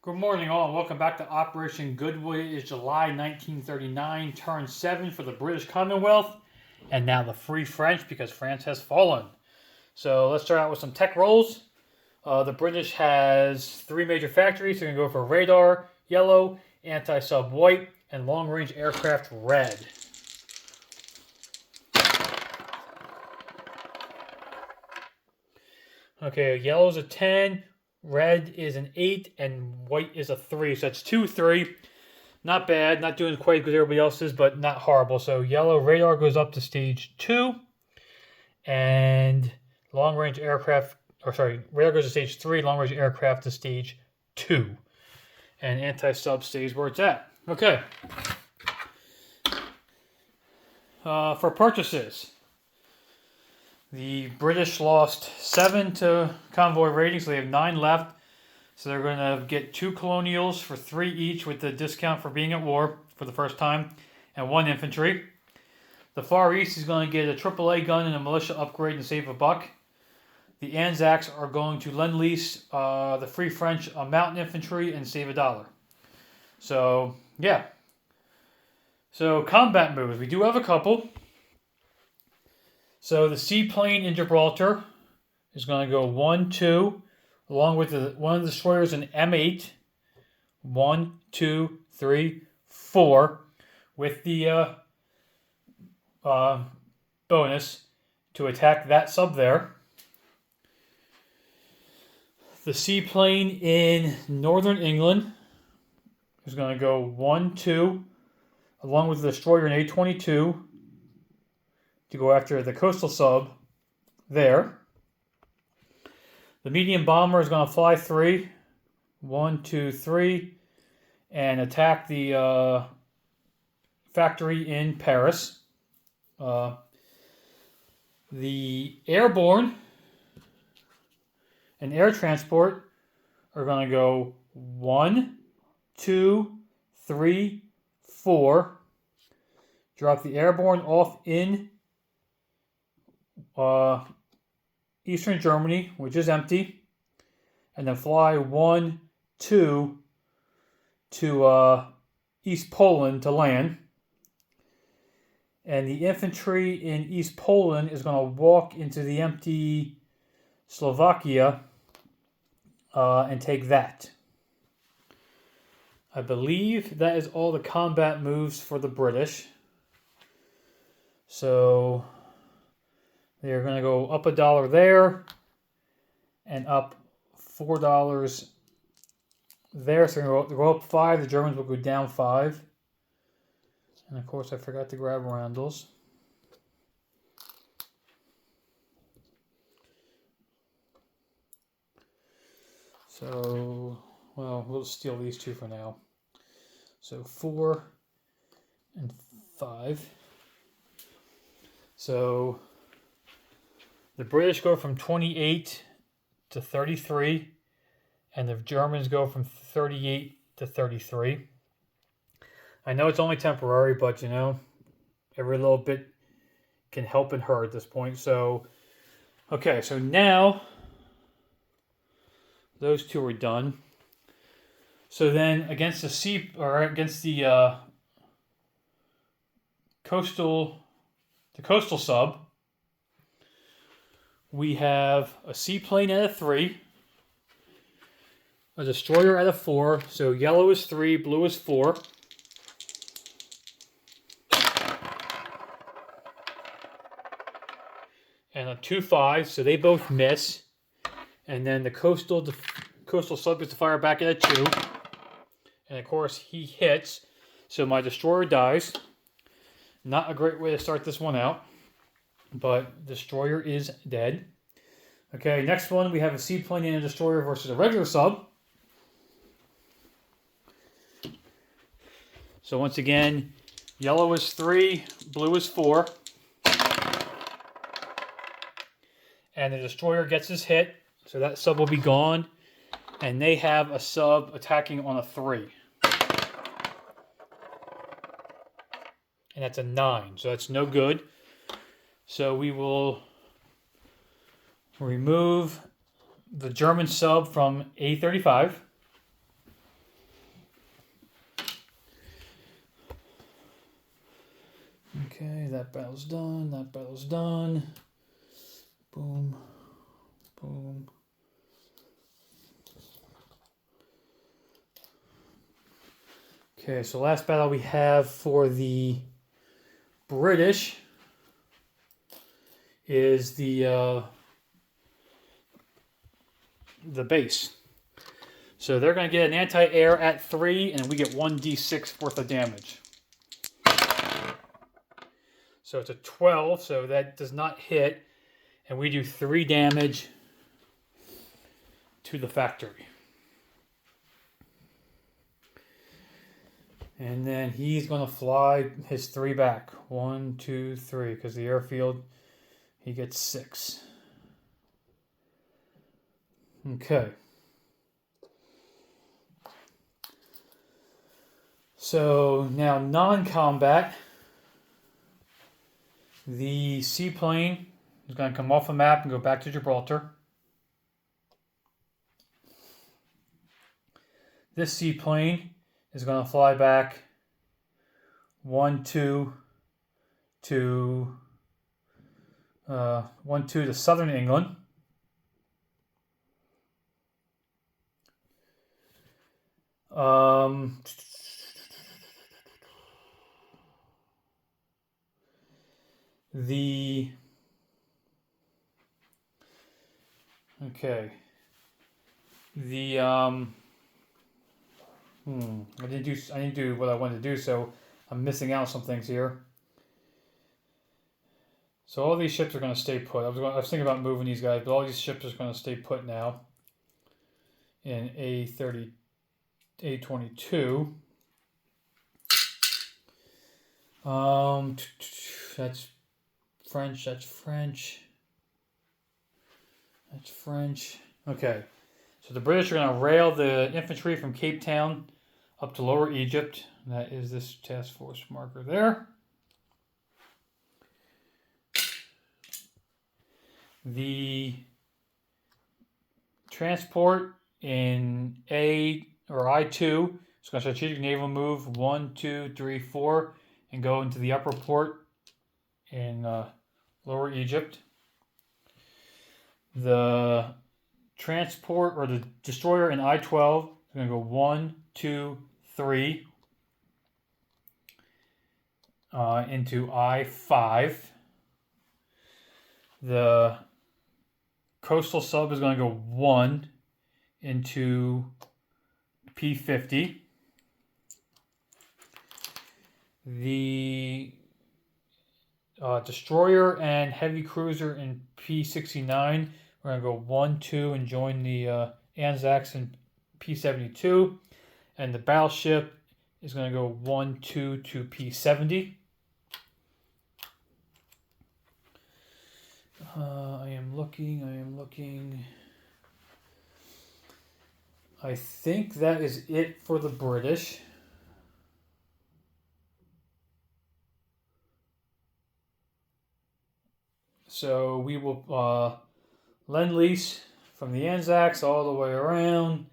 Good morning, all, and welcome back to Operation Goodwood. It is July 1939, turn 7 for the British Commonwealth, and now the Free French because France has fallen. So let's start out with some tech rolls. The British has three major factories. They're going to go for radar, yellow, anti-sub white, and long-range aircraft red. Okay, yellow is a 10. Red is an 8 and white is a 3. So that's 2, 3. Not bad. Not doing quite as good as everybody else is, but not horrible. So yellow radar goes up to stage 2. And long-range aircraft, radar goes to stage 3. Long-range aircraft to stage 2. And anti-sub stays where it's at. Okay. For purchases. The British lost 7 to convoy rating, so they have 9 left. So they're going to get 2 colonials for 3 each with the discount for being at war for the first time, and 1 infantry. The Far East is going to get a AAA gun and a militia upgrade and save a buck. The Anzacs are going to lend-lease the Free French mountain infantry and save $1. So, yeah. So, combat moves. We do have a couple. So the seaplane in Gibraltar is going to go 1, 2, along with one of the destroyers in M8. 1, 2, 3, 4, with the bonus to attack that sub there. The seaplane in Northern England is going to go 1, 2, along with the destroyer in A22. To go after the coastal sub there. The medium bomber is going to fly 3. 1, 2, 3. And attack the factory in Paris. The airborne and air transport are going to go 1, 2, 3, 4. Drop the airborne off in Eastern Germany, which is empty, and then fly 1, 2 to East Poland to land. And the infantry in East Poland is going to walk into the empty Slovakia and take that. I believe that is all the combat moves for the British. So they're going to go up $1 there and up $4 there. So they're going to go up 5. The Germans will go down 5. And of course, I forgot to grab Randall's. So, well, we'll steal these 2 for now. So 4 and 5. So the British go from 28 to 33, and the Germans go from 38 to 33. I know it's only temporary, but, every little bit can help and hurt at this point. So, okay, so now those 2 are done. So then against the coastal sub, we have a seaplane at a 3, a destroyer at a 4, so yellow is 3, blue is 4. And a 2, 5, so they both miss. And then the coastal sub gets to fire back at a 2. And of course he hits, so my destroyer dies. Not a great way to start this one out. But destroyer is dead. Okay, next one we have a seaplane and a destroyer versus a regular sub. So once again, yellow is 3, blue is 4. And the destroyer gets his hit, so that sub will be gone. And they have a sub attacking on a 3. And that's a 9, so that's no good. So we will remove the German sub from A35. Okay, that battle's done. That battle's done. Boom. Boom. Okay, so last battle we have for the British is the base. So they're going to get an anti-air at 3, and we get 1d6 worth of damage. So it's a 12, so that does not hit, and we do 3 damage to the factory. And then he's going to fly his 3 back. 1, 2, 3. Because the airfield, he gets 6. Okay. So now non-combat. The seaplane is going to come off the map and go back to Gibraltar. This seaplane is going to fly back 1, 2 to 1, 2 to southern England. I didn't do what I wanted to do, so I'm missing out on some things here. So all these ships are going to stay put. I was thinking about moving these guys, but all these ships are going to stay put now. In A22. That's French. That's French. That's French. Okay. So the British are going to rail the infantry from Cape Town up to Lower Egypt. That is this task force marker there. The transport in A or I2 is going to strategic naval move 1, 2, 3, 4 and go into the upper port in Lower Egypt. The transport or the destroyer in I-12 is going to go 1, 2, 3 into I-5. The coastal sub is going to go 1 into P50. The destroyer and heavy cruiser in P69, we're going to go 1, 2 and join the Anzacs in P72. And the battleship is going to go 1, 2 to P70. I am looking. I think that is it for the British. So we will lend-lease from the Anzacs all the way around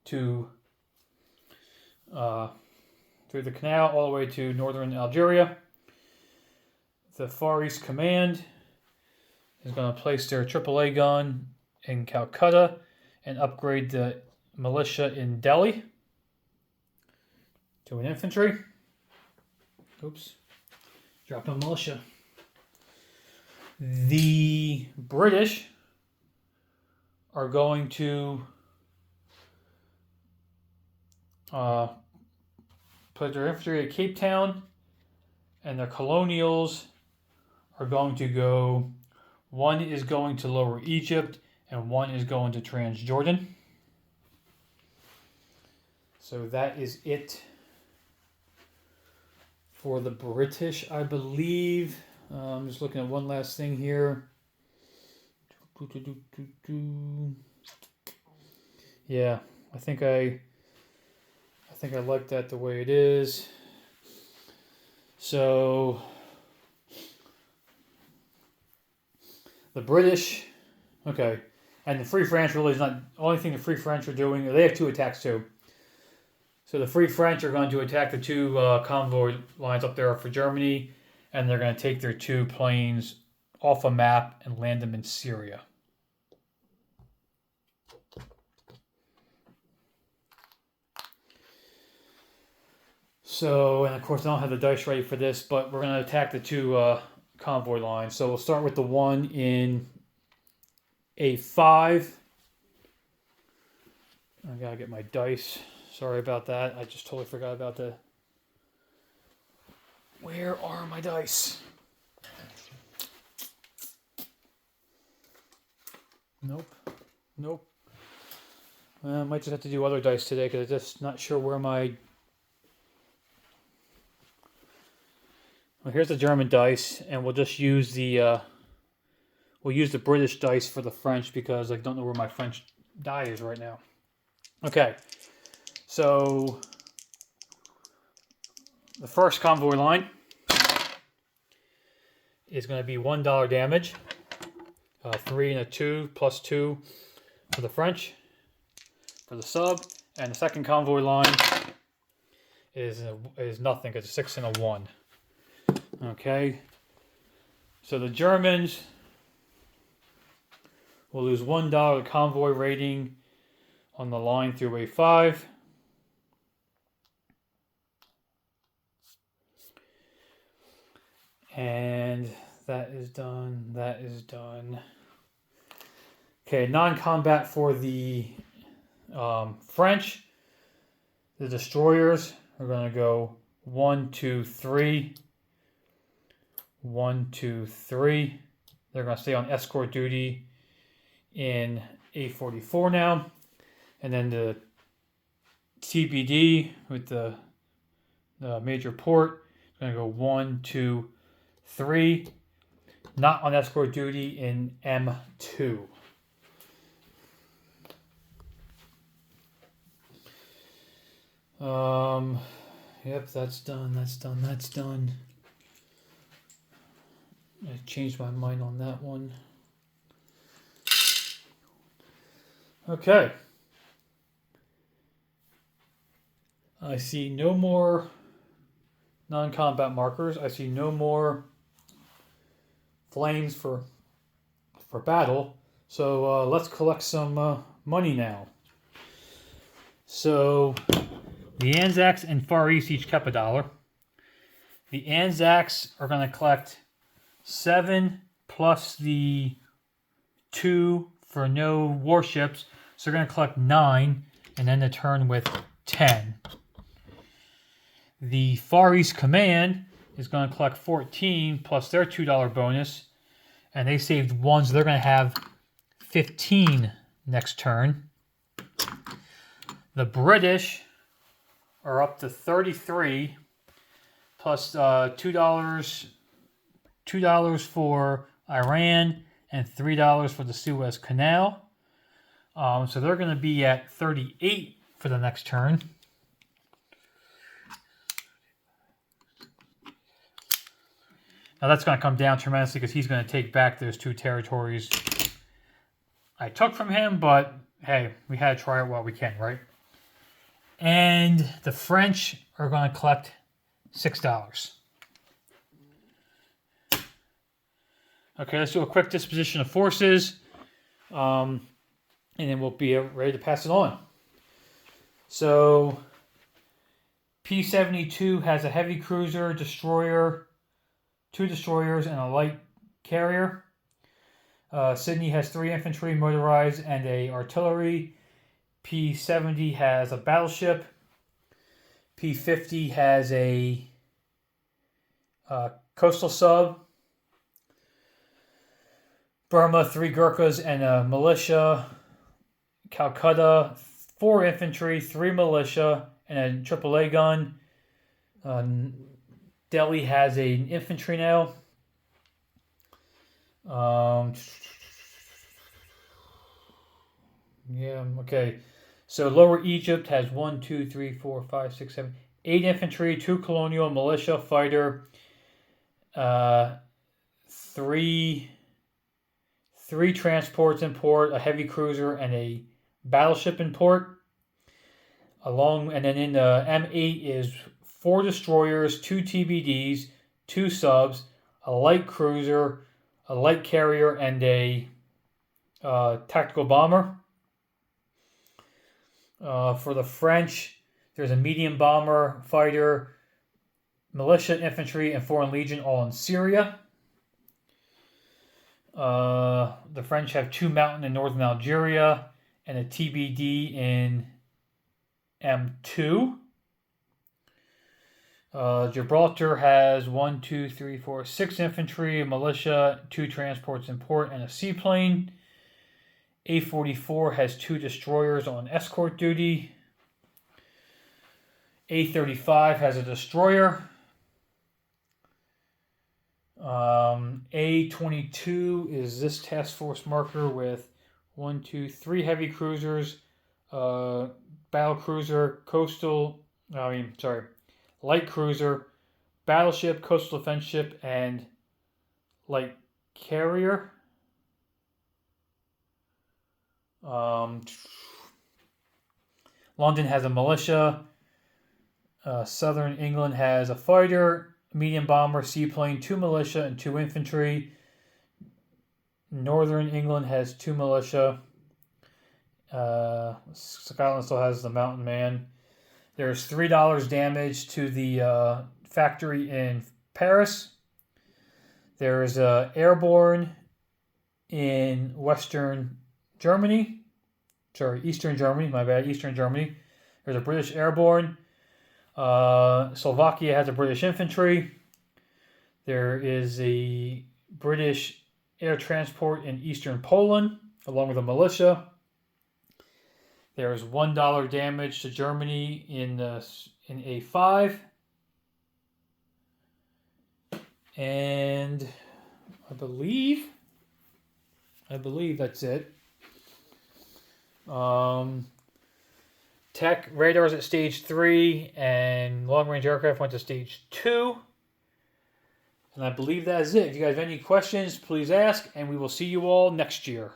to through the canal all the way to northern Algeria. The Far East Command is going to place their AAA gun in Calcutta and upgrade the militia in Delhi to an infantry. Oops. Dropped on militia. The British are going to put their infantry at Cape Town, and their colonials are going to go. One is going to Lower Egypt, and one is going to Transjordan. So that is it for the British, I believe. I'm just looking at one last thing here. Yeah, I think I like that the way it is. So the British, okay, and the Free French really is not the only thing the Free French are doing. They have 2 attacks too. So the Free French are going to attack the 2 convoy lines up there for Germany, and they're going to take their 2 planes off a map and land them in Syria. So, and of course I don't have the dice ready for this, but we're going to attack the 2 convoy lines. So we'll start with the one in A5. I gotta get my dice. Sorry about that. I just totally forgot about the... Where are my dice? Nope. I might just have to do other dice today because I'm just not sure where my... Well, here's the German dice, and we'll just use the British dice for the French because I don't know where my French die is right now. Okay, so the first convoy line is going to be $1 damage, 3 and a 2 plus 2 for the French, for the sub, and the second convoy line is nothing. It's a 6 and a 1. Okay, so the Germans will lose $1 convoy rating on the line through A5. And that is done. That is done. Okay, non-combat for the French. The destroyers are going to go 1, 2, 3. 1, 2, 3. They're going to stay on escort duty in A44 now. And then the TBD with the major port is going to go 1, 2, 3. Not on escort duty in M2. Yep, that's done. I changed my mind on that one. Okay. I see no more non-combat markers. I see no more flames for battle. So let's collect some money now. So the Anzacs and Far East each kept $1. The Anzacs are going to collect 7 plus the 2 for no warships. So they're going to collect 9 and then the turn with 10. The Far East Command is going to collect 14 plus their $2 bonus. And they saved 1, so they're going to have 15 next turn. The British are up to 33 plus $2 for Iran and $3 for the Suez Canal. So they're going to be at 38 for the next turn. Now that's going to come down tremendously because he's going to take back those 2 territories I took from him, but hey, we had to try it while we can, right? And the French are going to collect $6. Okay, let's do a quick disposition of forces, and then we'll be ready to pass it on. So, P-72 has a heavy cruiser, destroyer, 2 destroyers, and a light carrier. Sydney has 3 infantry, motorized, and a artillery. P-70 has a battleship. P-50 has a coastal sub. Burma, 3 Gurkhas and a militia. Calcutta, 4 infantry, 3 militia, and a AAA gun. Delhi has an infantry now. Yeah, okay. So Lower Egypt has 1, 2, 3, 4, 5, 6, 7, 8 infantry, 2 colonial militia fighter, 3 transports in port, a heavy cruiser, and a battleship in port. And then in the M8 is 4 destroyers, 2 TBDs, 2 subs, a light cruiser, a light carrier, and a tactical bomber. For the French, there's a medium bomber, fighter, militia, infantry, and Foreign Legion, all in Syria. The French have 2 mountain in northern Algeria and a TBD in M2. Gibraltar has 6 infantry, a militia, 2 transports in port, and a seaplane. A-44 has 2 destroyers on escort duty. A-35 has a destroyer. A-22 is this task force marker with 3 heavy cruisers, battle cruiser, light cruiser, battleship, coastal defense ship, and light carrier. London has a militia. Southern England has a fighter, medium bomber, seaplane, 2 militia, and 2 infantry. Northern England has 2 militia. Scotland still has the Mountain Man. There's $3 damage to the factory in Paris. There's airborne in Eastern Germany, my bad, Eastern Germany. There's a British airborne. Slovakia has a British infantry. There is a British air transport in Eastern Poland, along with a militia. There's $1 damage to Germany in A5. And I believe that's it. Tech radars at stage 3 and long-range aircraft went to stage 2. And I believe that is it. If you guys have any questions, please ask, and we will see you all next year.